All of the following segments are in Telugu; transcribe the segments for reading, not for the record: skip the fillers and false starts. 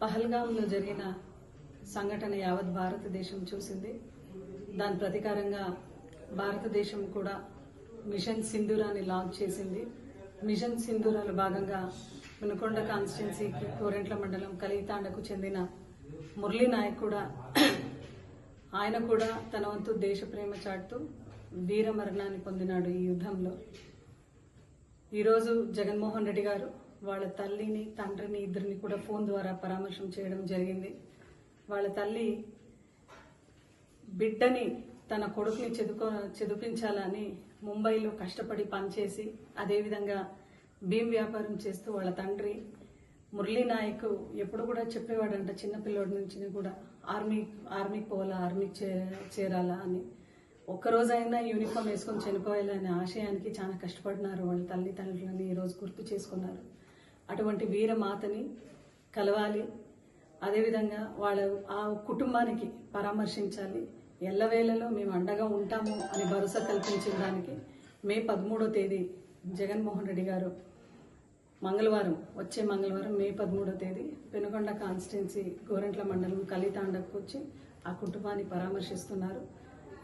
పహల్గాంలో జరిగిన సంఘటన యావత్ భారతదేశం చూసింది. దాని ప్రతీకారంగా భారతదేశం కూడా మిషన్ సింధూరాన్ని లాంచ్ చేసింది. మిషన్ సింధూరాలో భాగంగా వినుకొండ కాన్స్టిట్యున్సీకి కోరెంట్ల మండలం కలితాండకు చెందిన మురళీ నాయక్ కూడా ఆయన కూడా తన వంతు దేశ ప్రేమ చాటుతూ వీర మరణాన్ని పొందినాడు ఈ యుద్ధంలో. ఈరోజు జగన్మోహన్ రెడ్డి గారు వాళ్ళ తల్లిని తండ్రిని ఇద్దరిని కూడా ఫోన్ ద్వారా పరామర్శం చేయడం జరిగింది. వాళ్ళ తల్లి బిడ్డని తన కొడుకుని చదివించాలని ముంబైలో కష్టపడి పనిచేసి అదేవిధంగా భీమ్ వ్యాపారం చేస్తూ వాళ్ళ తండ్రి మురళీ నాయక్ ఎప్పుడు కూడా చెప్పేవాడంట చిన్నపిల్లోడి నుంచి కూడా ఆర్మీకి పోవాలా, ఆర్మీకి చేరాలా అని. ఒక్కరోజైనా యూనిఫామ్ వేసుకొని చనిపోయాలనే ఆశయానికి చాలా కష్టపడినారు వాళ్ళ తల్లిదండ్రులని ఈరోజు గుర్తు చేసుకున్నారు. అటువంటి వీరమాతని కలవాలి, అదేవిధంగా వాళ్ళ ఆ కుటుంబానికి పరామర్శించాలి. ఎల్లవేళలో మేము అండగా ఉంటాము అని భరోసా కల్పించడానికి మే 13వ తేదీ జగన్మోహన్ రెడ్డి గారు వచ్చే మంగళవారం మే 13వ తేదీ పెనుకొండ కాన్స్టిట్యున్సీ గోరెంట్ల మండలం కలితాండకు వచ్చి ఆ కుటుంబాన్ని పరామర్శిస్తున్నారు.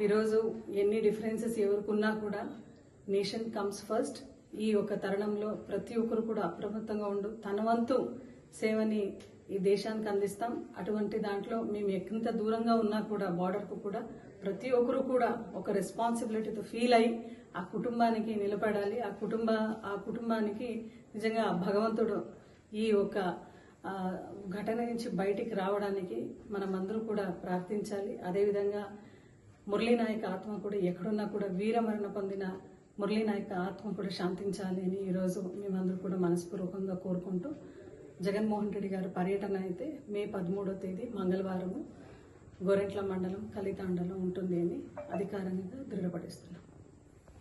ఈరోజు ఎన్ని డిఫరెన్సెస్ ఎవరికున్నా కూడా నేషన్ కమ్స్ ఫస్ట్. ఈ ఒక తరుణంలో ప్రతి ఒక్కరు కూడా అప్రమత్తంగా ఉండు తన వంతు సేవని ఈ దేశానికి అందిస్తాం. అటువంటి దాంట్లో మేము ఎంత దూరంగా ఉన్నా కూడా బార్డర్కు కూడా ప్రతి ఒక్కరు కూడా ఒక రెస్పాన్సిబిలిటీతో ఫీల్ అయ్యి ఆ కుటుంబానికి నిలబడాలి. ఆ కుటుంబానికి నిజంగా భగవంతుడు ఈ ఒక ఘటన నుంచి బయటికి రావడానికి మనమందరూ కూడా ప్రార్థించాలి. అదేవిధంగా మురళీ నాయక్ ఆత్మ కూడా ఎక్కడున్నా కూడా వీరమరణ పొందిన మురళీ నాయక్ ఆత్మ కూడా శాంతించాలి అని ఈరోజు మేమందరూ కూడా మనస్పూర్వకంగా కోరుకుంటూ జగన్మోహన్ రెడ్డి గారి పర్యటన అయితే మే 13వ తేదీ మంగళవారము గోరెంట్ల మండలం కలితాండలో ఉంటుంది అని అధికారికంగా దృఢపడిస్తున్నాం.